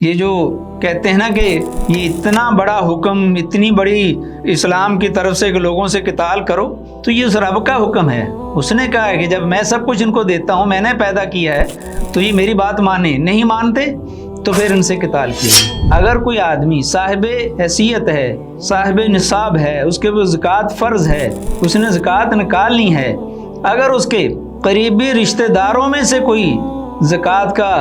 یہ جو کہتے ہیں نا کہ یہ اتنا بڑا حکم، اتنی بڑی اسلام کی طرف سے کہ لوگوں سے قتال کرو، تو یہ اس رب کا حکم ہے۔ اس نے کہا ہے کہ جب میں سب کچھ ان کو دیتا ہوں، میں نے پیدا کیا ہے، تو یہ میری بات مانے، نہیں مانتے تو پھر ان سے قتال کیا۔ اگر کوئی آدمی صاحب حیثیت ہے، صاحب نصاب ہے، اس کے اوپر زکوٰۃ فرض ہے، اس نے زکوٰۃ نکالنی ہے، اگر اس کے قریبی رشتہ داروں میں سے کوئی زکوٰۃ کا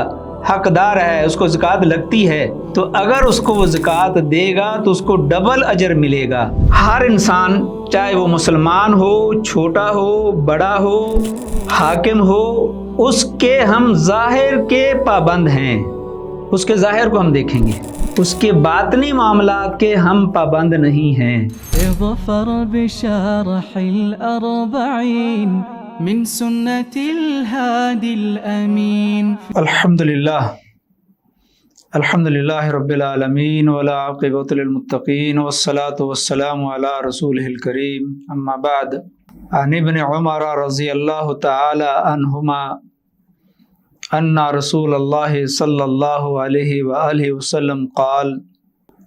حقدار ہے، اس کو زکوٰۃ لگتی ہے، تو اگر اس کو وہ زکوٰۃ دے گا تو اس کو ڈبل اجر ملے گا۔ ہر انسان، چاہے وہ مسلمان ہو، چھوٹا ہو، بڑا ہو، حاکم ہو، اس کے ہم ظاہر کے پابند ہیں، اس کے ظاہر کو ہم دیکھیں گے، اس کے باطنی معاملات کے ہم پابند نہیں ہیں۔ ظفر بشرح الأربعين من سنة الهادي الأمين۔ الحمد للہ رب العالمین والعاقبۃ للمتقین والصلاة والسلام علی رسولہ الکریم، اما بعد۔ عن ابن عمر رضی اللہ تعالی عنہما ان رسول اللہ صلی اللہ علیہ وآلہ وسلم قال: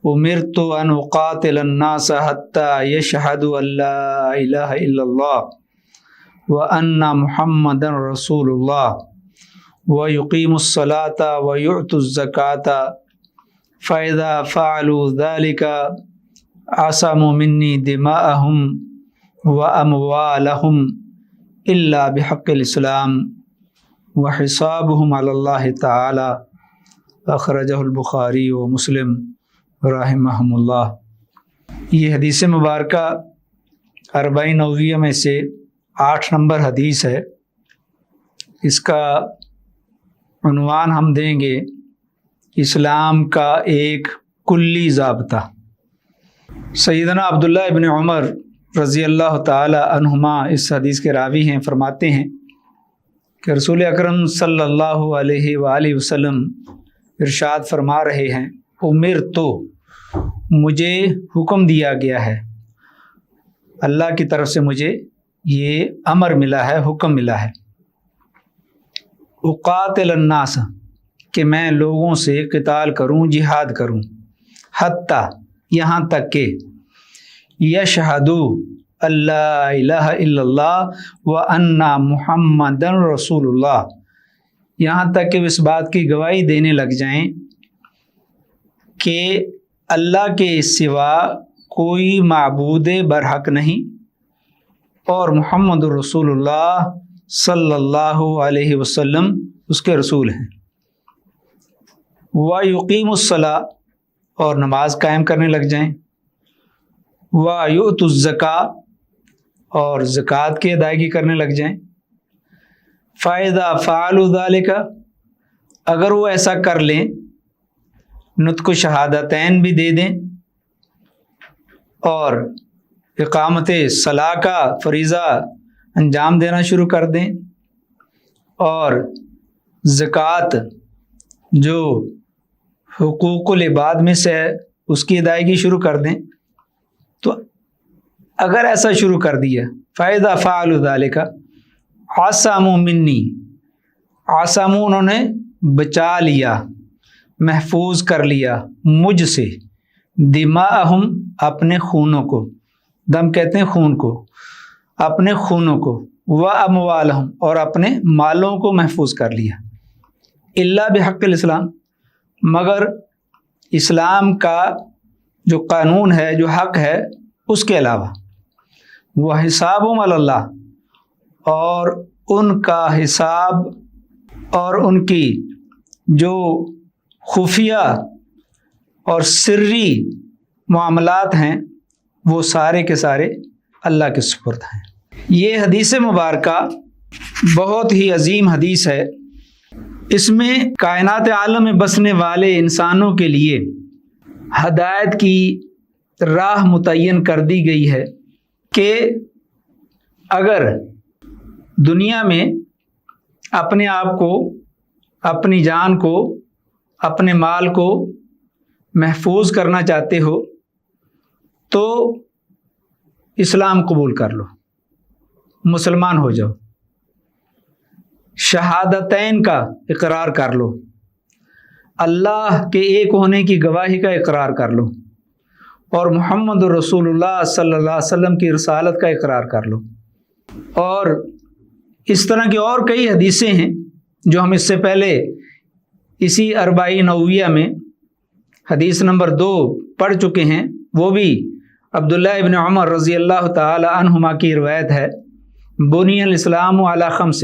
امرت ان اقاتل الناس حتى يشهدوا ان لا الہ الا اللہ وان محمدا رسول اللہ ويقيموا الصلاة ويؤتوا الزكاة فإذا فعلوا ذلك عصموا مني دماءهم وأموالهم إلا بحق الإسلام وحسابهم على الله تعالى۔ أخرجه البخاری و مسلم رحمهم اللہ۔ یہ حدیث مبارکہ 40 نوویہ میں سے 8 نمبر حدیث ہے۔ اس کا عنوان ہم دیں گے اسلام کا ایک کلی ضابطہ۔ سیدنا عبداللہ ابن عمر رضی اللہ تعالی عنہما اس حدیث کے راوی ہیں، فرماتے ہیں کہ رسول اکرم صلی اللہ علیہ وآلہ وسلم ارشاد فرما رہے ہیں: امرتو، مجھے حکم دیا گیا ہے، اللہ کی طرف سے مجھے یہ امر ملا ہے، حکم ملا ہے، اقاتل الناس، کہ میں لوگوں سے قتال کروں، جہاد کروں، حتیٰ، یہاں تک کہ یشہدو اللہ الہ الا اللہ وان محمد رسول اللہ، یہاں تک کہ وہ اس بات کی گواہی دینے لگ جائیں کہ اللہ کے سوا کوئی معبود برحق نہیں اور محمد رسول اللہ صلی اللہ علیہ وسلم اس کے رسول ہیں، وَيُقِيمُ الصَّلَاةَ، اور نماز قائم کرنے لگ جائیں، وَيُؤْتُوا الزَّكَاةَ، اور زکوٰۃ کی ادائیگی کرنے لگ جائیں، فَإِذَا فَعَلُوا ذَلِكَ، اگر وہ ایسا کر لیں، نطق شہادتین بھی دے دیں اور اقامت صلاح کا فریضہ انجام دینا شروع کر دیں اور زکوٰۃ جو حقوق العباد میں سے ہے اس کی ادائیگی شروع کر دیں، تو اگر ایسا شروع کر دیا، فَإِذَا فَعَلُوا ذَلِكَ عَصَمُوا مِنِّي، عَصَمُوا، انہوں نے بچا لیا، محفوظ کر لیا مجھ سے، دماءہم، اپنے خونوں کو، دم کہتے ہیں خون کو، اپنے خونوں کو، واموالہم، اور اپنے مالوں کو محفوظ کر لیا، الا بحق الاسلام، مگر اسلام کا جو قانون ہے، جو حق ہے، اس کے علاوہ، وحسابہم علی اللہ، اور ان کا حساب اور ان کی جو خفیہ اور سری معاملات ہیں وہ سارے کے سارے اللہ کے سپرد ہیں۔ یہ حدیث مبارکہ بہت ہی عظیم حدیث ہے۔ اس میں کائنات عالم میں بسنے والے انسانوں کے لیے ہدایت کی راہ متعین کر دی گئی ہے کہ اگر دنیا میں اپنے آپ کو، اپنی جان کو، اپنے مال کو محفوظ کرنا چاہتے ہو تو اسلام قبول کر لو، مسلمان ہو جاؤ، شہادتین کا اقرار کر لو۔ اللہ کے ایک ہونے کی گواہی کا اقرار کر لو اور محمد رسول اللہ صلی اللہ علیہ وسلم کی رسالت کا اقرار کر لو۔ اور اس طرح کی اور کئی حدیثیں ہیں جو ہم اس سے پہلے اسی اربعین نوویہ میں حدیث نمبر 2 پڑھ چکے ہیں، وہ بھی عبداللہ ابن عمر رضی اللہ تعالی عنہما کی روایت ہے۔ بنی الاسلام علی خمس،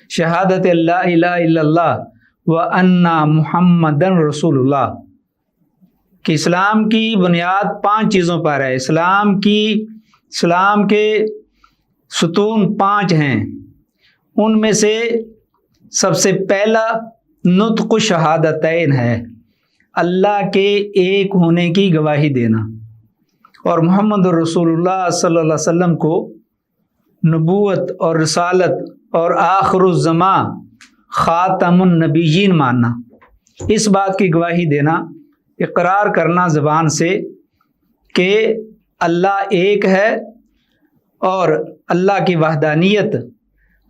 شہادت اللہ الہ الا اللہ وان محمد رسول اللہ، کہ اسلام کی بنیاد 5 چیزوں پر ہے۔ اسلام کے ستون 5 ہیں، ان میں سے سب سے پہلا نطق شہادتین ہے، اللہ کے ایک ہونے کی گواہی دینا، اور محمد رسول اللہ صلی اللہ علیہ وسلم کو نبوت اور رسالت اور آخر الزماں خاتم النبیین ماننا، اس بات کی گواہی دینا، اقرار کرنا زبان سے کہ اللہ ایک ہے، اور اللہ کی وحدانیت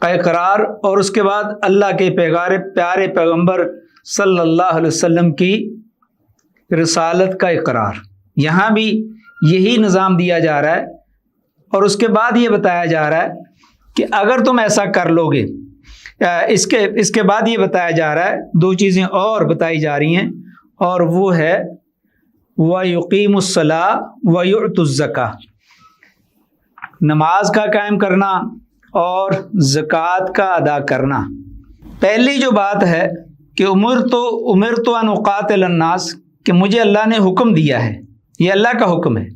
کا اقرار، اور اس کے بعد اللہ کے پیارے پیغمبر صلی اللہ علیہ وسلم کی رسالت کا اقرار۔ یہاں بھی یہی نظام دیا جا رہا ہے، اور اس کے بعد یہ بتایا جا رہا ہے کہ اگر تم ایسا کر لو گے، اس کے بعد یہ بتایا جا رہا ہے، 2 چیزیں اور بتائی جا رہی ہیں، اور وہ ہے وَيُقِيمُ الصَّلَاةَ وَيُؤْتُ الزَّكَاةَ، نماز کا قائم کرنا اور زکوٰۃ کا ادا کرنا۔ پہلی جو بات ہے کہ امرت ان اقاتل الناس، کہ مجھے اللہ نے حکم دیا ہے، یہ اللہ کا حکم ہے،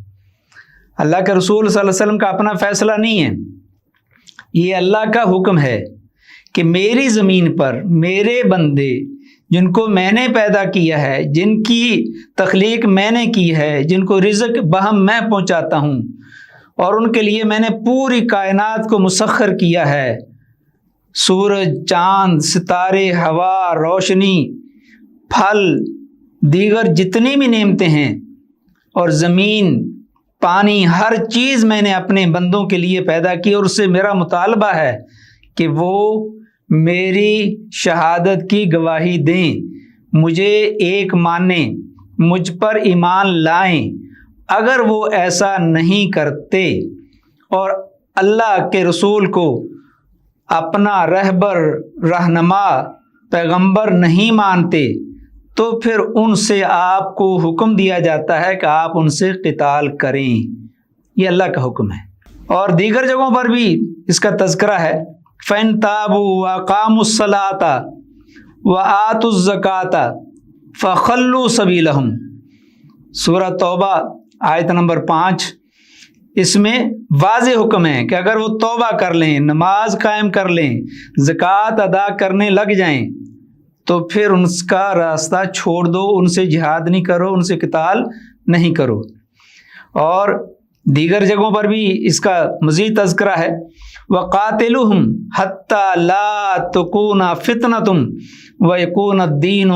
اللہ کے رسول صلی اللہ علیہ وسلم کا اپنا فیصلہ نہیں ہے، یہ اللہ کا حکم ہے کہ میری زمین پر میرے بندے جن کو میں نے پیدا کیا ہے، جن کی تخلیق میں نے کی ہے، جن کو رزق بہم میں پہنچاتا ہوں، اور ان کے لیے میں نے پوری کائنات کو مسخر کیا ہے، سورج، چاند، ستارے، ہوا، روشنی، پھل، دیگر جتنی بھی نعمتیں ہیں، اور زمین، پانی، ہر چیز میں نے اپنے بندوں کے لیے پیدا کی، اور اس سے میرا مطالبہ ہے کہ وہ میری شہادت کی گواہی دیں، مجھے ایک مانیں، مجھ پر ایمان لائیں۔ اگر وہ ایسا نہیں کرتے اور اللہ کے رسول کو اپنا رہبر، رہنما، پیغمبر نہیں مانتے، تو پھر ان سے آپ کو حکم دیا جاتا ہے کہ آپ ان سے قتال کریں، یہ اللہ کا حکم ہے۔ اور دیگر جگہوں پر بھی اس کا تذکرہ ہے، فَإِن تَابُوا وَأَقَامُوا الصَّلَاةَ وَآتُوا الزَّكَاةَ فَخَلُّوا سَبِيلَهُمْ، سورہ توبہ آیت نمبر 5، اس میں واضح حکم ہے کہ اگر وہ توبہ کر لیں، نماز قائم کر لیں، زکوٰۃ ادا کرنے لگ جائیں، تو پھر ان کا راستہ چھوڑ دو، ان سے جہاد نہیں کرو، ان سے قتال نہیں کرو۔ اور دیگر جگہوں پر بھی اس کا مزید تذکرہ ہے، وَقَاتِلُهُمْ حَتَّى لَا تَكُونَ فِتْنَةٌ وَيَكُونَ الدِّينُ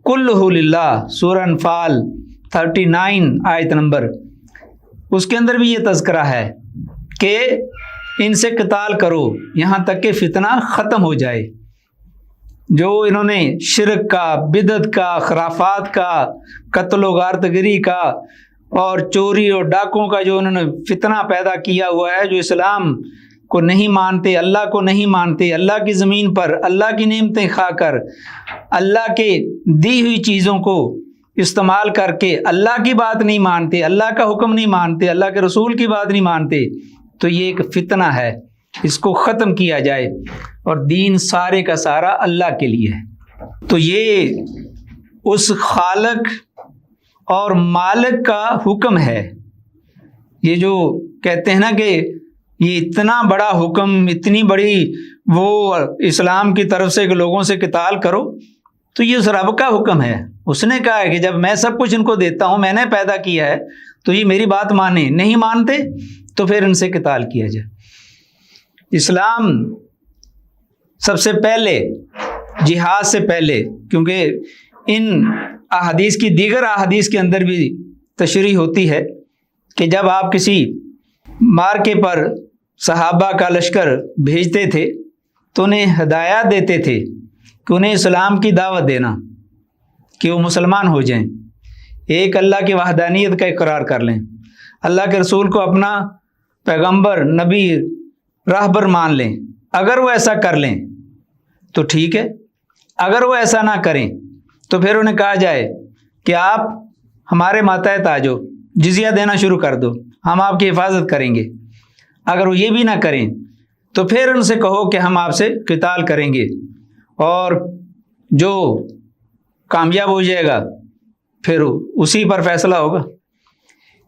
كُلُّهُ لِلَّهِ، سورہ انفال 39 آیت نمبر، اس کے اندر بھی یہ تذکرہ ہے کہ ان سے قتال کرو یہاں تک کہ فتنہ ختم ہو جائے۔ جو انہوں نے شرک کا، بدعت کا، خرافات کا، قتل و غارت گری کا اور چوری اور ڈاکوں کا جو انہوں نے فتنہ پیدا کیا ہوا ہے، جو اسلام کو نہیں مانتے، اللہ کو نہیں مانتے، اللہ کی زمین پر اللہ کی نعمتیں کھا کر، اللہ کے دی ہوئی چیزوں کو استعمال کر کے اللہ کی بات نہیں مانتے، اللہ کا حکم نہیں مانتے، اللہ کے رسول کی بات نہیں مانتے، تو یہ ایک فتنہ ہے، اس کو ختم کیا جائے، اور دین سارے کا سارا اللہ کے لیے ہے۔ تو یہ اس خالق اور مالک کا حکم ہے۔ یہ جو کہتے ہیں نا کہ یہ اتنا بڑا حکم، اتنی بڑی وہ اسلام کی طرف سے کہ لوگوں سے قتال کرو، تو یہ اس رب کا حکم ہے۔ اس نے کہا ہے کہ جب میں سب کچھ ان کو دیتا ہوں، میں نے پیدا کیا ہے، تو یہ میری بات مانیں، نہیں مانتے تو پھر ان سے قتال کیا جائے۔ اسلام سب سے پہلے جہاد سے پہلے، کیونکہ ان احادیث کی دیگر احادیث کے اندر بھی تشریح ہوتی ہے کہ جب آپ کسی مارکے پر صحابہ کا لشکر بھیجتے تھے تو انہیں ہدایات دیتے تھے کہ انہیں اسلام کی دعوت دینا، کہ وہ مسلمان ہو جائیں، ایک اللہ کی وحدانیت کا اقرار کر لیں، اللہ کے رسول کو اپنا پیغمبر، نبی، راہبر مان لیں۔ اگر وہ ایسا کر لیں تو ٹھیک ہے، اگر وہ ایسا نہ کریں تو پھر انہیں کہا جائے کہ آپ ہمارے ماتحت آ جاؤ، جزیہ دینا شروع کر دو، ہم آپ کی حفاظت کریں گے۔ اگر وہ یہ بھی نہ کریں تو پھر ان سے کہو کہ ہم آپ سے قتال کریں گے، اور جو کامیاب ہو جائے گا پھر اسی پر فیصلہ ہوگا۔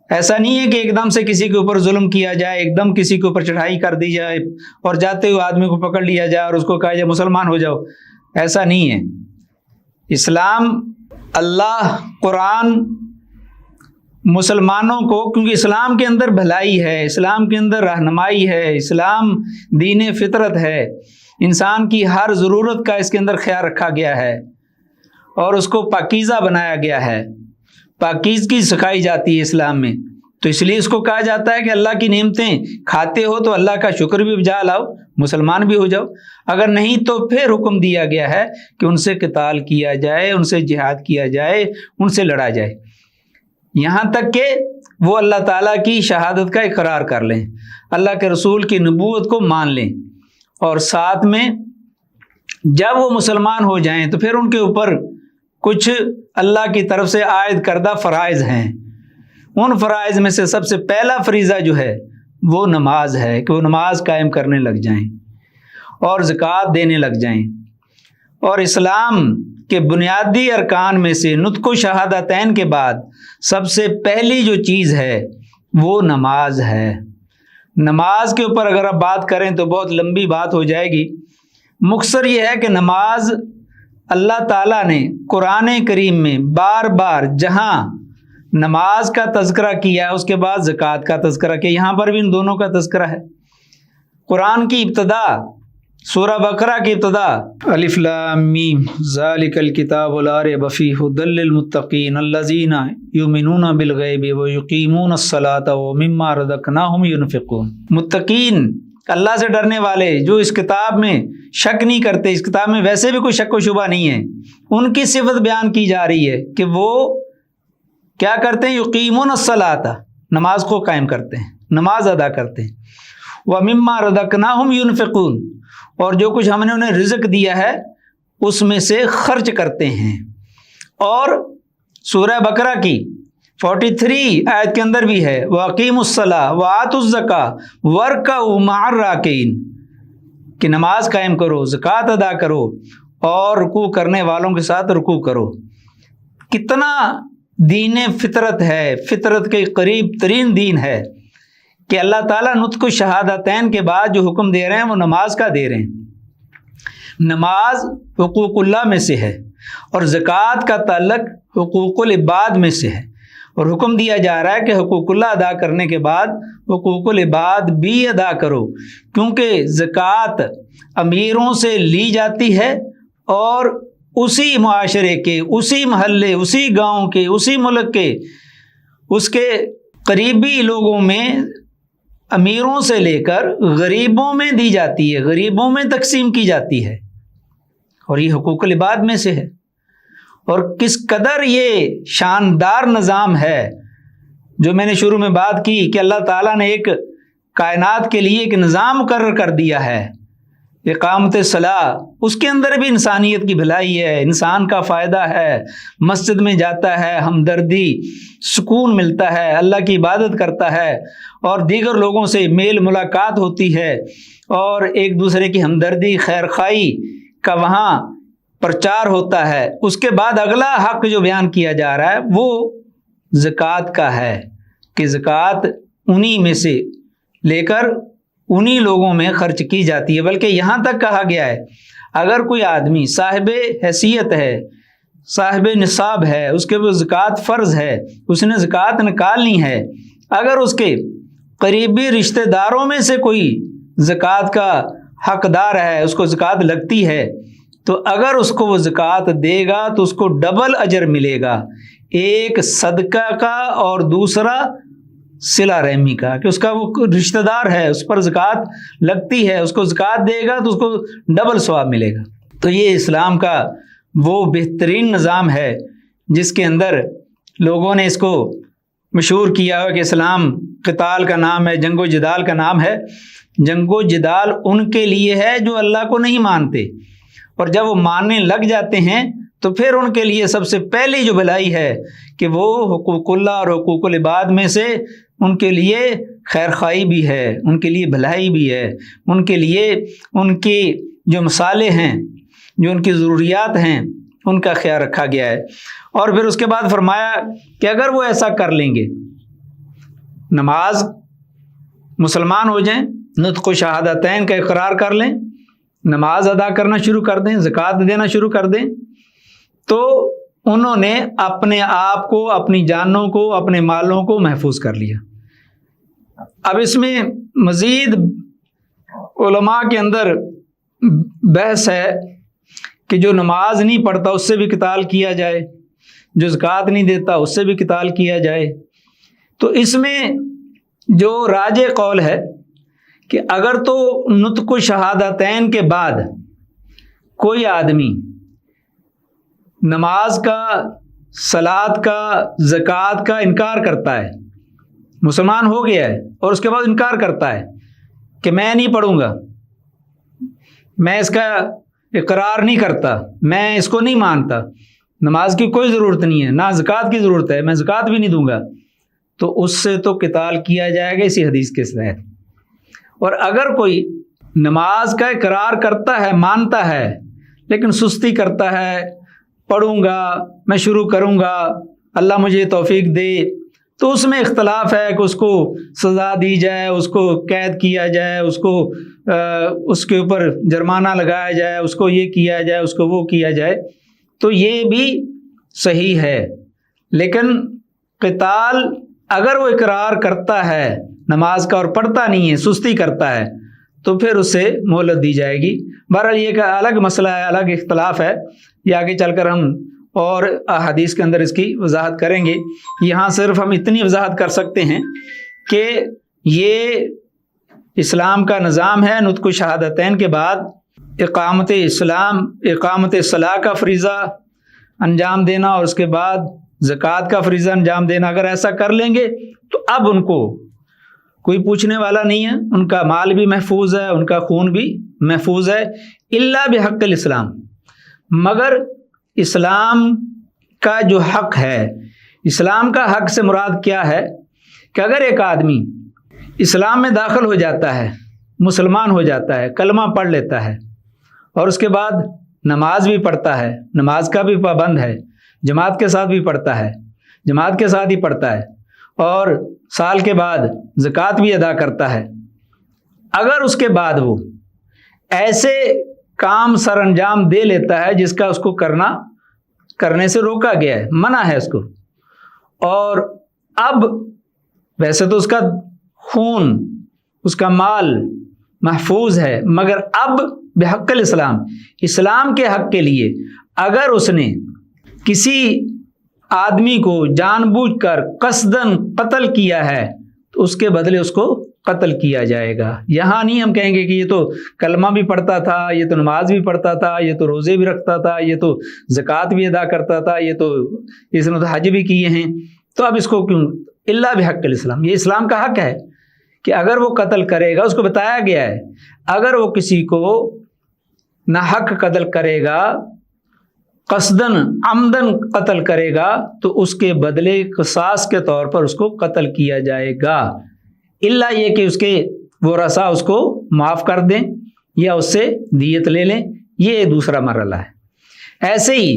ایسا نہیں ہے کہ ایک دم سے کسی کے اوپر ظلم کیا جائے، ایک دم کسی کے اوپر چڑھائی کر دی جائے اور جاتے ہوئے آدمی کو پکڑ لیا جائے اور اس کو کہا جائے مسلمان ہو جاؤ۔ ایسا نہیں ہے۔ اسلام، اللہ، قرآن مسلمانوں کو، کیونکہ اسلام کے اندر بھلائی ہے، اسلام کے اندر رہنمائی ہے، اسلام دین فطرت ہے، انسان کی ہر ضرورت کا اس کے اندر خیال رکھا گیا ہے اور اس کو پاکیزہ بنایا گیا ہے، پاکیزگی سکھائی جاتی ہے اسلام میں۔ تو اس لیے اس کو کہا جاتا ہے کہ اللہ کی نعمتیں کھاتے ہو تو اللہ کا شکر بھی بجا لاؤ، مسلمان بھی ہو جاؤ، اگر نہیں تو پھر حکم دیا گیا ہے کہ ان سے قتال کیا جائے، ان سے جہاد کیا جائے، ان سے لڑا جائے، یہاں تک کہ وہ اللہ تعالیٰ کی شہادت کا اقرار کر لیں، اللہ کے رسول کی نبوت کو مان لیں، اور ساتھ میں جب وہ مسلمان ہو جائیں تو پھر ان کے اوپر کچھ اللہ کی طرف سے عائد کردہ فرائض ہیں۔ ان فرائض میں سے سب سے پہلا فریضہ جو ہے وہ نماز ہے، کہ وہ نماز قائم کرنے لگ جائیں اور زکوٰۃ دینے لگ جائیں۔ اور اسلام کے بنیادی ارکان میں سے نطق و شہادتین کے بعد سب سے پہلی جو چیز ہے وہ نماز ہے۔ نماز کے اوپر اگر آپ بات کریں تو بہت لمبی بات ہو جائے گی، مختصر یہ ہے کہ نماز اللہ تعالیٰ نے قرآن کریم میں بار بار جہاں نماز کا تذکرہ کیا ہے اس کے بعد زکوٰۃ کا تذکرہ کیا، یہاں پر بھی ان دونوں کا تذکرہ ہے۔ قرآن کی ابتدا، سورہ بقرہ کی ابتدا الف لام میم ذالک الکتاب لا ریب فیہ ھدی للمتقین الذین یؤمنون بالغیب ویقیمون الصلاۃ ومما رزقناہم ینفقون۔ متقین، اللہ سے ڈرنے والے جو اس کتاب میں شک نہیں کرتے، اس کتاب میں ویسے بھی کوئی شک و شبہ نہیں ہے، ان کی صفت بیان کی جا رہی ہے کہ وہ کیا کرتے ہیں، یقیمون الصلاۃ، نماز کو قائم کرتے ہیں، نماز ادا کرتے ہیں، ومما رزقناہم ینفقون، اور جو کچھ ہم نے انہیں رزق دیا ہے اس میں سے خرچ کرتے ہیں۔ اور سورہ بقرہ کی 43 آیت کے اندر بھی ہے وَأَقِیمُوا الصَّلَاةَ وَآتُوا الزَّکَاةَ وَارْکَعُوا مَعَ الرَّاکِعِینَ، کہ نماز قائم کرو، زکوٰۃ ادا کرو اور رکوع کرنے والوں کے ساتھ رکوع کرو۔ کتنا دین فطرت ہے، فطرت کے قریب ترین دین ہے کہ اللہ تعالیٰ نطق شہادتین کے بعد جو حکم دے رہے ہیں وہ نماز کا دے رہے ہیں۔ نماز حقوق اللہ میں سے ہے اور زکوٰۃ کا تعلق حقوق العباد میں سے ہے، اور حکم دیا جا رہا ہے کہ حقوق اللہ ادا کرنے کے بعد حقوق العباد بھی ادا کرو، کیونکہ زکوٰۃ امیروں سے لی جاتی ہے اور اسی معاشرے کے، اسی محلے، اسی گاؤں کے، اسی ملک کے، اس کے قریبی لوگوں میں امیروں سے لے کر غریبوں میں دی جاتی ہے، غریبوں میں تقسیم کی جاتی ہے، اور یہ حقوق العباد میں سے ہے۔ اور کس قدر یہ شاندار نظام ہے جو میں نے شروع میں بات کی کہ اللہ تعالیٰ نے ایک کائنات کے لیے ایک نظام مقرر کر دیا ہے، اقامت صلاح، اس کے اندر بھی انسانیت کی بھلائی ہے، انسان کا فائدہ ہے، مسجد میں جاتا ہے، ہمدردی، سکون ملتا ہے، اللہ کی عبادت کرتا ہے اور دیگر لوگوں سے میل ملاقات ہوتی ہے اور ایک دوسرے کی ہمدردی، خیر خواہی کا وہاں پرچار ہوتا ہے۔ اس کے بعد اگلا حق جو بیان کیا جا رہا ہے وہ زکوٰۃ کا ہے کہ زکوٰۃ انہی میں سے لے کر انہی لوگوں میں خرچ کی جاتی ہے، بلکہ یہاں تک کہا گیا ہے اگر کوئی آدمی صاحب حیثیت ہے، صاحب نصاب ہے، اس کے اوپر زکوٰۃ فرض ہے، اس نے زکوٰۃ نکالنی ہے، اگر اس کے قریبی رشتہ داروں میں سے کوئی زکوٰۃ کا حقدار ہے، اس کو زکوٰۃ لگتی ہے، تو اگر اس کو وہ زکوٰۃ دے گا تو اس کو ڈبل اجر ملے گا، ایک صدقہ کا اور دوسرا صلہ رحمی کا، کہ اس کا وہ رشتہ دار ہے، اس پر زکوٰۃ لگتی ہے، اس کو زکوٰۃ دے گا تو اس کو ڈبل ثواب ملے گا۔ تو یہ اسلام کا وہ بہترین نظام ہے جس کے اندر لوگوں نے اس کو مشہور کیا ہو کہ اسلام قتال کا نام ہے، جنگ و جدال کا نام ہے۔ جنگ و جدال ان کے لیے ہے جو اللہ کو نہیں مانتے، اور جب وہ ماننے لگ جاتے ہیں تو پھر ان کے لیے سب سے پہلی جو بھلائی ہے کہ وہ حقوق اللہ اور حقوق العباد میں سے ان کے لیے خیر خواہی بھی ہے، ان کے لیے بھلائی بھی ہے، ان کے لیے ان کی جو مصالح ہیں، جو ان کی ضروریات ہیں، ان کا خیال رکھا گیا ہے۔ اور پھر اس کے بعد فرمایا کہ اگر وہ ایسا کر لیں گے، نماز مسلمان ہو جائیں، نطق و شہادتین کا اقرار کر لیں، نماز ادا کرنا شروع کر دیں، زکوٰۃ دینا شروع کر دیں، تو انہوں نے اپنے آپ کو، اپنی جانوں کو، اپنے مالوں کو محفوظ کر لیا۔ اب اس میں مزید علماء کے اندر بحث ہے کہ جو نماز نہیں پڑھتا اس سے بھی قتال کیا جائے، جو زکوٰۃ نہیں دیتا اس سے بھی قتال کیا جائے۔ تو اس میں جو راجح قول ہے کہ اگر تو نطق و شہادتین کے بعد کوئی آدمی نماز کا، صلاۃ کا، زکوٰۃ کا انکار کرتا ہے، مسلمان ہو گیا ہے اور اس کے بعد انکار کرتا ہے کہ میں نہیں پڑھوں گا، میں اس کا اقرار نہیں کرتا، میں اس کو نہیں مانتا، نماز کی کوئی ضرورت نہیں ہے، نہ زکوٰۃ کی ضرورت ہے، میں زکوٰۃ بھی نہیں دوں گا، تو اس سے تو قتال کیا جائے گا اسی حدیث کے تحت۔ اور اگر کوئی نماز کا اقرار کرتا ہے، مانتا ہے، لیکن سستی کرتا ہے، پڑھوں گا، میں شروع کروں گا، اللہ مجھے توفیق دے، تو اس میں اختلاف ہے کہ اس کو سزا دی جائے، اس کو قید کیا جائے، اس کے اوپر جرمانہ لگایا جائے، اس کو یہ کیا جائے، اس کو وہ کیا جائے، تو یہ بھی صحیح ہے۔ لیکن قتال اگر وہ اقرار کرتا ہے نماز کا اور پڑھتا نہیں ہے، سستی کرتا ہے، تو پھر اسے مہلت دی جائے گی۔ بہرحال یہ کہ الگ مسئلہ ہے، الگ اختلاف ہے، یہ آگے چل کر ہم اور احادیث کے اندر اس کی وضاحت کریں گے۔ یہاں صرف ہم اتنی وضاحت کر سکتے ہیں کہ یہ اسلام کا نظام ہے، نطق و شہادتین کے بعد اقامت اسلام، اقامت صلاح کا فریضہ انجام دینا، اور اس کے بعد زکوٰۃ کا فریضہ انجام دینا۔ اگر ایسا کر لیں گے تو اب ان کو کوئی پوچھنے والا نہیں ہے، ان کا مال بھی محفوظ ہے، ان کا خون بھی محفوظ ہے، الا بحق الاسلام، مگر اسلام کا جو حق ہے، اسلام کا حق سے مراد کیا ہے کہ اگر ایک آدمی اسلام میں داخل ہو جاتا ہے، مسلمان ہو جاتا ہے، کلمہ پڑھ لیتا ہے، اور اس کے بعد نماز بھی پڑھتا ہے، نماز کا بھی پابند ہے، جماعت کے ساتھ بھی پڑھتا ہے، جماعت کے ساتھ ہی پڑھتا ہے، اور سال کے بعد زکوٰۃ بھی ادا کرتا ہے، اگر اس کے بعد وہ ایسے کام سر انجام دے لیتا ہے جس کا اس کو کرنے سے روکا گیا ہے، منع ہے اس کو، اور اب ویسے تو اس کا خون، اس کا مال محفوظ ہے، مگر اب بحق الاسلام، اسلام کے حق کے لیے اگر اس نے کسی آدمی کو جان بوجھ کر قصداً قتل کیا ہے تو اس کے بدلے اس کو قتل کیا جائے گا۔ یہاں نہیں ہم کہیں گے کہ یہ تو کلمہ بھی پڑھتا تھا، یہ تو نماز بھی پڑھتا تھا، یہ تو روزے بھی رکھتا تھا، یہ تو زکوٰۃ بھی ادا کرتا تھا، اس نے تو حج بھی کیے ہیں، تو اب اس کو کیوں؟ الا بحق الاسلام، یہ اسلام کا حق ہے کہ اگر وہ قتل کرے گا، اس کو بتایا گیا ہے اگر وہ کسی کو ناحق قتل کرے گا، قصداً عمدن قتل کرے گا، تو اس کے بدلے قصاص کے طور پر اس کو قتل کیا جائے گا، الا یہ کہ اس کے ورثاء اس کو معاف کر دیں یا اس سے دیت لے لیں، یہ دوسرا مرحلہ ہے۔ ایسے ہی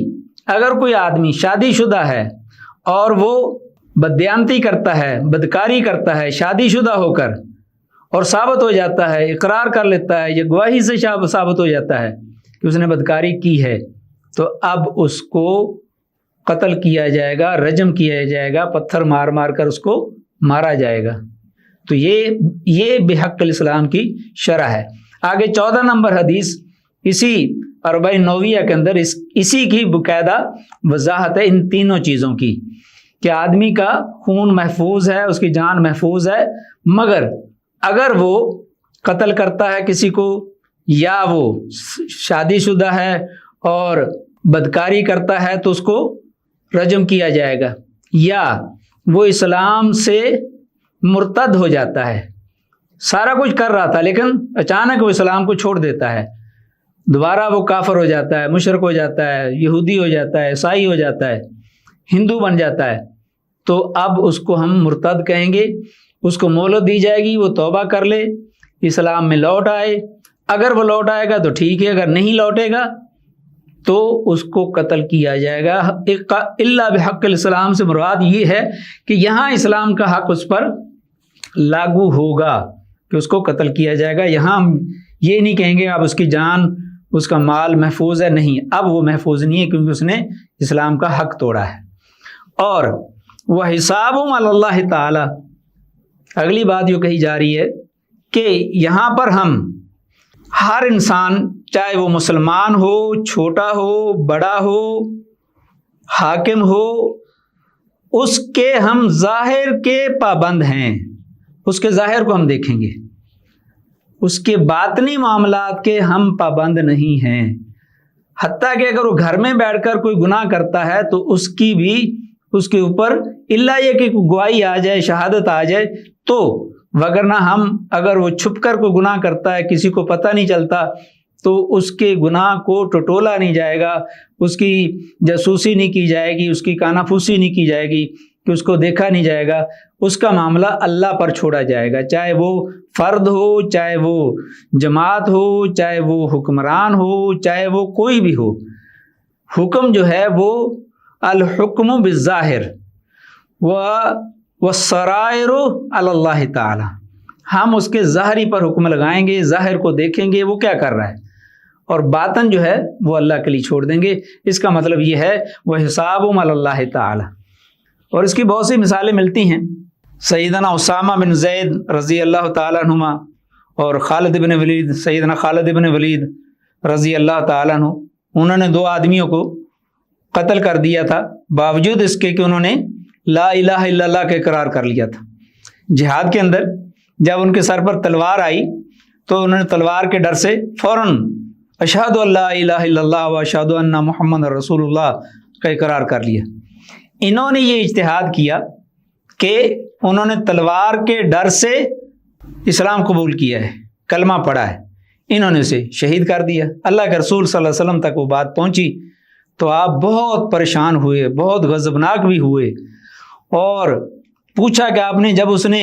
اگر کوئی آدمی شادی شدہ ہے اور وہ بددیانتی کرتا ہے، بدکاری کرتا ہے شادی شدہ ہو کر، اور ثابت ہو جاتا ہے، اقرار کر لیتا ہے یا گواہی سے ثابت ہو جاتا ہے کہ اس نے بدکاری کی ہے، تو اب اس کو قتل کیا جائے گا، رجم کیا جائے گا، پتھر مار مار کر اس کو مارا جائے گا۔ تو یہ بحق الاسلام کی شرح ہے۔ آگے 14 نمبر حدیث اسی 40 نوویہ کے اندر اسی کی باقاعدہ وضاحت ہے ان تینوں چیزوں کی، کہ آدمی کا خون محفوظ ہے، اس کی جان محفوظ ہے، مگر اگر وہ قتل کرتا ہے کسی کو، یا وہ شادی شدہ ہے اور بدکاری کرتا ہے، تو اس کو رجم کیا جائے گا، یا وہ اسلام سے مرتد ہو جاتا ہے، سارا کچھ کر رہا تھا لیکن اچانک وہ اسلام کو چھوڑ دیتا ہے، دوبارہ وہ کافر ہو جاتا ہے، مشرک ہو جاتا ہے، یہودی ہو جاتا ہے، عیسائی ہو جاتا ہے، ہندو بن جاتا ہے، تو اب اس کو ہم مرتد کہیں گے، اس کو مہلت دی جائے گی، وہ توبہ کر لے، اسلام میں لوٹ آئے، اگر وہ لوٹ آئے گا تو ٹھیک ہے، اگر نہیں لوٹے گا تو اس کو قتل کیا جائے گا۔ الا بحق الاسلام سے مراد یہ ہے کہ یہاں اسلام کا حق اس پر لاگو ہوگا کہ اس کو قتل کیا جائے گا، یہاں ہم یہ نہیں کہیں گے اب اس کی جان، اس کا مال محفوظ ہے، نہیں، اب وہ محفوظ نہیں ہے کیونکہ اس نے اسلام کا حق توڑا ہے۔ اور وَحِسَابٌ عَلَى اللَّهِ تعالی، اگلی بات جو کہی جا رہی ہے کہ یہاں پر ہم ہر انسان، چاہے وہ مسلمان ہو، چھوٹا ہو، بڑا ہو، حاکم ہو، اس کے ہم ظاہر کے پابند ہیں، اس کے ظاہر کو ہم دیکھیں گے، اس کے باطنی معاملات کے ہم پابند نہیں ہیں، حتیٰ کہ اگر وہ گھر میں بیٹھ کر کوئی گناہ کرتا ہے تو اس کی بھی اس کے اوپر الا یہ کہ گواہی آ جائے، شہادت آ جائے تو، وگرنہ ہم اگر وہ چھپ کر کوئی گناہ کرتا ہے، کسی کو پتہ نہیں چلتا، تو اس کے گناہ کو ٹٹولا نہیں جائے گا، اس کی جاسوسی نہیں کی جائے گی، اس کی کانافوسی نہیں کی جائے گی کہ اس کو دیکھا نہیں جائے گا، اس کا معاملہ اللہ پر چھوڑا جائے گا، چاہے وہ فرد ہو، چاہے وہ جماعت ہو، چاہے وہ حکمران ہو، چاہے وہ کوئی بھی ہو۔ حکم جو ہے وہ الحکم بالظاہر والسرائر علی اللہ تعالی، ہم اس کے ظاہری پر حکم لگائیں گے، ظاہر کو دیکھیں گے وہ کیا کر رہا ہے، اور باطن جو ہے وہ اللہ کے لیے چھوڑ دیں گے۔ اس کا مطلب یہ ہے وَحِسَابٌ عَلَى اللَّهِ تعالی۔ اور اس کی بہت سی مثالیں ملتی ہیں، سیدنا اسامہ بن زید رضی اللہ تعالیٰ عنہما اور خالد بن ولید، سیدنا خالد بن ولید رضی اللہ تعالیٰ عنہ، انہوں نے 2 آدمیوں کو قتل کر دیا تھا، باوجود اس کے کہ انہوں نے لا الہ الا اللہ کا اقرار کر لیا تھا۔ جہاد کے اندر جب ان کے سر پر تلوار آئی تو انہوں نے تلوار کے ڈر سے فوراً اشہد ان لا الہ الا اللہ و اشہد ان محمد رسول اللہ کا اقرار کر لیا۔ انہوں نے یہ اجتہاد کیا کہ انہوں نے تلوار کے ڈر سے اسلام قبول کیا ہے، کلمہ پڑھا ہے، انہوں نے اسے شہید کر دیا۔ اللہ کے رسول صلی اللہ علیہ وسلم تک وہ بات پہنچی تو آپ بہت پریشان ہوئے، بہت غضبناک بھی ہوئے، اور پوچھا کہ آپ نے جب اس نے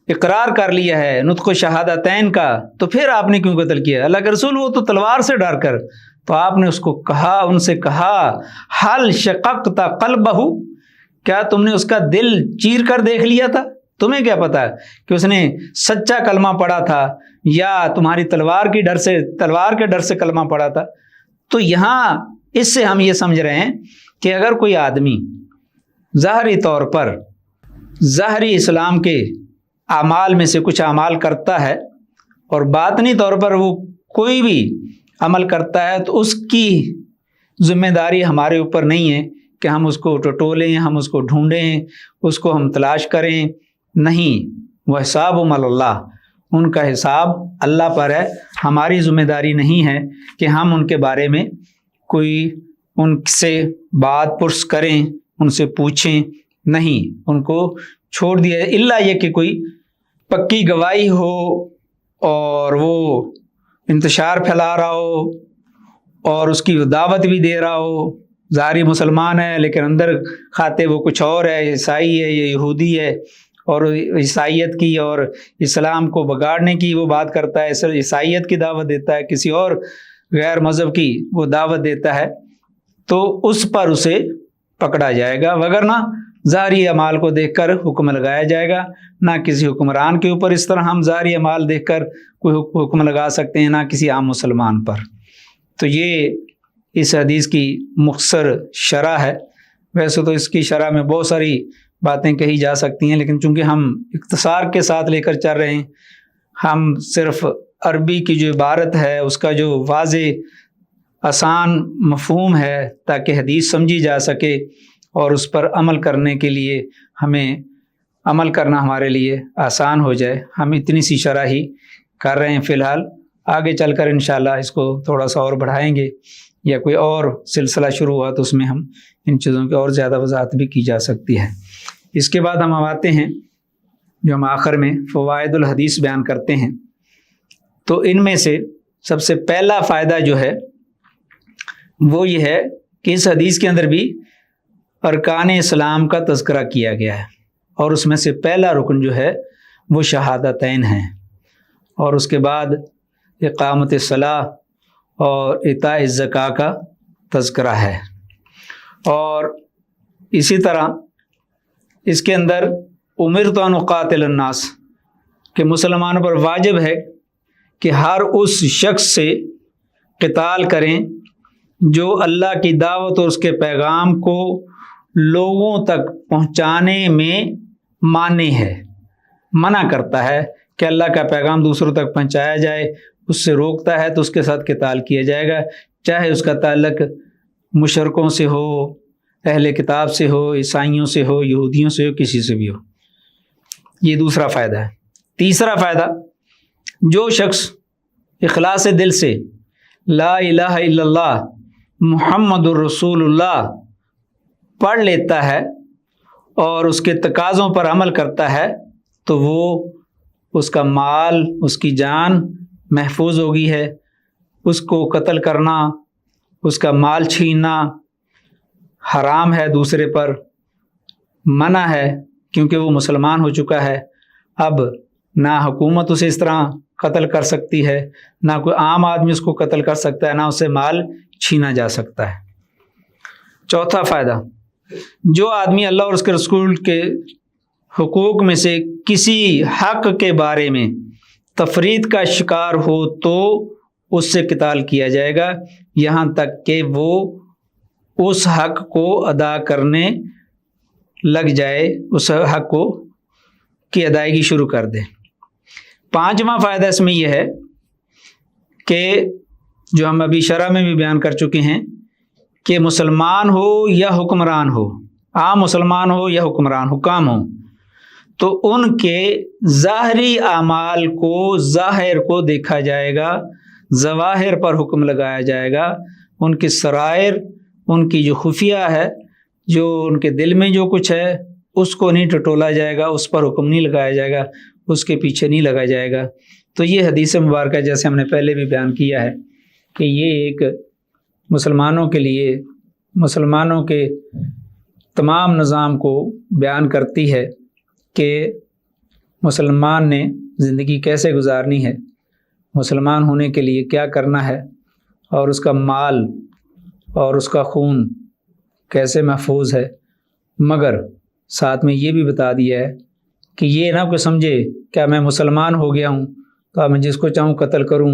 اقرار کر لیا ہے نطق شہادتین کا تو پھر آپ نے کیوں قتل کیا؟ اللہ کے رسول وہ تو تلوار سے ڈر کر، تو آپ نے اس کو کہا، ان سے کہا حل شققت قلبہ، کیا تم نے اس کا دل چیر کر دیکھ لیا تھا؟ تمہیں کیا پتا کہ اس نے سچا کلمہ پڑھا تھا یا تمہاری تلوار کے ڈر سے کلمہ پڑھا تھا؟ تو یہاں اس سے ہم یہ سمجھ رہے ہیں کہ اگر کوئی آدمی ظاہری طور پر ظاہری اسلام کے اعمال میں سے کچھ اعمال کرتا ہے اور باطنی طور پر وہ کوئی بھی عمل کرتا ہے تو اس کی ذمہ داری ہمارے اوپر نہیں ہے کہ ہم اس کو ٹٹولیں، ہم اس کو ڈھونڈیں، اس کو ہم تلاش کریں، نہیں، وہ حساب اللہ، ان کا حساب اللہ پر ہے، ہماری ذمہ داری نہیں ہے کہ ہم ان کے بارے میں کوئی ان سے بات پرس کریں، ان سے پوچھیں، نہیں، ان کو چھوڑ دیا، الا یہ کہ کوئی پکی گواہی ہو اور وہ انتشار پھیلا رہا ہو اور اس کی دعوت بھی دے رہا ہو، ظاہری مسلمان ہے لیکن اندر کھاتے وہ کچھ اور ہے، عیسائی ہے یا یہودی ہے، اور عیسائیت کی اور اسلام کو بگاڑنے کی وہ بات کرتا ہے، صرف عیسائیت کی دعوت دیتا ہے، کسی اور غیر مذہب کی وہ دعوت دیتا ہے، تو اس پر اسے پکڑا جائے گا، وگرنہ ظاہری اعمال کو دیکھ کر حکم لگایا جائے گا۔ نہ کسی حکمران کے اوپر اس طرح ہم ظاہری اعمال دیکھ کر کوئی حکم لگا سکتے ہیں، نہ کسی عام مسلمان پر۔ تو یہ اس حدیث کی مختصر شرح ہے، ویسے تو اس کی شرح میں بہت ساری باتیں کہی جا سکتی ہیں، لیکن چونکہ ہم اختصار کے ساتھ لے کر چل رہے ہیں، ہم صرف عربی کی جو عبارت ہے اس کا جو واضح آسان مفہوم ہے تاکہ حدیث سمجھی جا سکے اور اس پر عمل کرنے کے لیے ہمیں عمل کرنا ہمارے لیے آسان ہو جائے، ہم اتنی سی شرح ہی کر رہے ہیں فی الحال۔ آگے چل کر انشاءاللہ اس کو تھوڑا سا اور بڑھائیں گے، یا کوئی اور سلسلہ شروع ہوا تو اس میں ہم ان چیزوں کی اور زیادہ وضاحت بھی کی جا سکتی ہے۔ اس کے بعد ہم آتے ہیں جو ہم آخر میں فوائد الحدیث بیان کرتے ہیں، تو ان میں سے سب سے پہلا فائدہ جو ہے وہ یہ ہے کہ اس حدیث کے اندر بھی ارکان اسلام کا تذکرہ کیا گیا ہے، اور اس میں سے پہلا رکن جو ہے وہ شہادتین ہیں، اور اس کے بعد اقامت صلاح اور اعطاء الزکاۃ کا تذکرہ ہے، اور اسی طرح اس کے اندر امرت ان اقاتل الناس کہ مسلمانوں پر واجب ہے کہ ہر اس شخص سے قتال کریں جو اللہ کی دعوت اور اس کے پیغام کو لوگوں تک پہنچانے میں مانی ہے، منع کرتا ہے کہ اللہ کا پیغام دوسروں تک پہنچایا جائے، اس سے روکتا ہے تو اس کے ساتھ قتال کیا جائے گا، چاہے اس کا تعلق مشرکوں سے ہو، اہل کتاب سے ہو، عیسائیوں سے ہو، یہودیوں سے ہو، کسی سے بھی ہو۔ یہ دوسرا فائدہ ہے۔ تیسرا فائدہ، جو شخص اخلاص دل سے لا الہ الا اللہ محمد الرسول اللہ پڑھ لیتا ہے اور اس کے تقاضوں پر عمل کرتا ہے تو وہ اس کا مال، اس کی جان محفوظ ہوگی ہے، اس کو قتل کرنا، اس کا مال چھیننا حرام ہے، دوسرے پر منع ہے کیونکہ وہ مسلمان ہو چکا ہے۔ اب نہ حکومت اسے اس طرح قتل کر سکتی ہے، نہ کوئی عام آدمی اس کو قتل کر سکتا ہے، نہ اسے مال چھینا جا سکتا ہے۔ چوتھا فائدہ، جو آدمی اللہ اور اس کے رسول کے حقوق میں سے کسی حق کے بارے میں تفرید کا شکار ہو تو اس سے قتال کیا جائے گا یہاں تک کہ وہ اس حق کو ادا کرنے لگ جائے، اس حق کو کی ادائیگی شروع کر دے۔ پانچواں فائدہ اس میں یہ ہے کہ جو ہم ابھی شرح میں بھی بیان کر چکے ہیں کہ مسلمان ہو یا حکمران ہو، عام مسلمان ہو یا حکمران حکام ہو، تو ان کے ظاہری اعمال کو، ظاہر کو دیکھا جائے گا، ظواہر پر حکم لگایا جائے گا، ان کے سرائر، ان کی جو خفیہ ہے، جو ان کے دل میں جو کچھ ہے اس کو نہیں ٹٹولا جائے گا، اس پر حکم نہیں لگایا جائے گا، اس کے پیچھے نہیں لگا جائے گا۔ تو یہ حدیث مبارکہ جیسے ہم نے پہلے بھی بیان کیا ہے کہ یہ ایک مسلمانوں کے لیے، مسلمانوں کے تمام نظام کو بیان کرتی ہے کہ مسلمان نے زندگی کیسے گزارنی ہے، مسلمان ہونے کے لیے کیا کرنا ہے، اور اس کا مال اور اس کا خون کیسے محفوظ ہے، مگر ساتھ میں یہ بھی بتا دیا ہے کہ یہ نہ کوئی سمجھے کہ میں مسلمان ہو گیا ہوں تو اب میں جس کو چاہوں قتل کروں،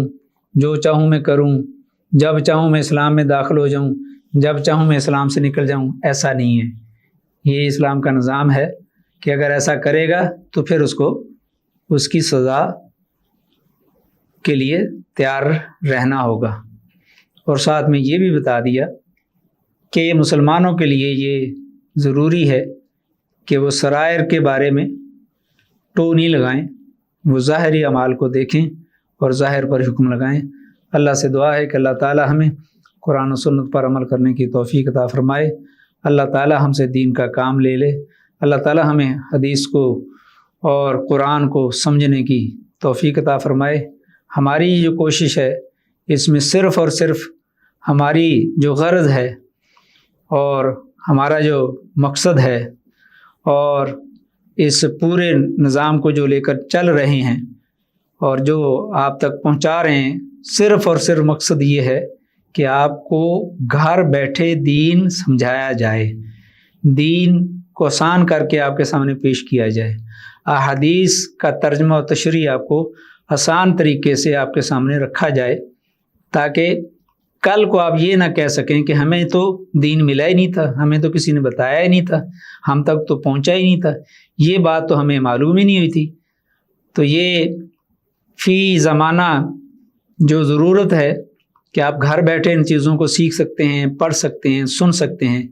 جو چاہوں میں کروں، جب چاہوں میں اسلام میں داخل ہو جاؤں، جب چاہوں میں اسلام سے نکل جاؤں۔ ایسا نہیں ہے، یہ اسلام کا نظام ہے کہ اگر ایسا کرے گا تو پھر اس کو اس کی سزا کے لیے تیار رہنا ہوگا۔ اور ساتھ میں یہ بھی بتا دیا کہ مسلمانوں کے لیے یہ ضروری ہے کہ وہ سرائر کے بارے میں ٹو نہیں لگائیں، وہ ظاہری اعمال کو دیکھیں اور ظاہر پر حکم لگائیں۔ اللہ سے دعا ہے کہ اللہ تعالی ہمیں قرآن و سنت پر عمل کرنے کی توفیق عطا فرمائے، اللہ تعالی ہم سے دین کا کام لے لے، اللہ تعالی ہمیں حدیث کو اور قرآن کو سمجھنے کی توفیق عطا فرمائے۔ ہماری جو کوشش ہے اس میں صرف اور صرف ہماری جو غرض ہے اور ہمارا جو مقصد ہے اور اس پورے نظام کو جو لے کر چل رہے ہیں اور جو آپ تک پہنچا رہے ہیں، صرف اور صرف مقصد یہ ہے کہ آپ کو گھر بیٹھے دین سمجھایا جائے، دین کو آسان کر کے آپ کے سامنے پیش کیا جائے، احادیث کا ترجمہ و تشریح آپ کو آسان طریقے سے آپ کے سامنے رکھا جائے، تاکہ کل کو آپ یہ نہ کہہ سکیں کہ ہمیں تو دین ملا ہی نہیں تھا، ہمیں تو کسی نے بتایا ہی نہیں تھا، ہم تک تو پہنچا ہی نہیں تھا، یہ بات تو ہمیں معلوم ہی نہیں ہوئی تھی۔ تو یہ فی زمانہ جو ضرورت ہے کہ آپ گھر بیٹھے ان چیزوں کو سیکھ سکتے ہیں، پڑھ سکتے ہیں، سن سکتے ہیں،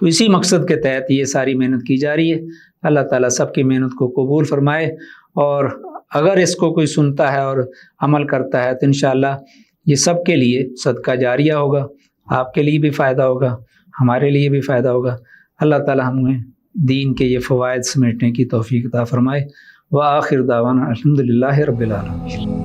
تو اسی مقصد کے تحت یہ ساری محنت کی جا رہی ہے۔ اللہ تعالیٰ سب کی محنت کو قبول فرمائے، اور اگر اس کو کوئی سنتا ہے اور عمل کرتا ہے تو انشاءاللہ یہ سب کے لیے صدقہ جاریہ ہوگا، آپ کے لیے بھی فائدہ ہوگا، ہمارے لیے بھی فائدہ ہوگا۔ اللہ تعالی ہمیں دین کے یہ فوائد سمیٹنے کی توفیق عطا فرمائے۔ وآخر دعوانا الحمدللہ رب العالمین۔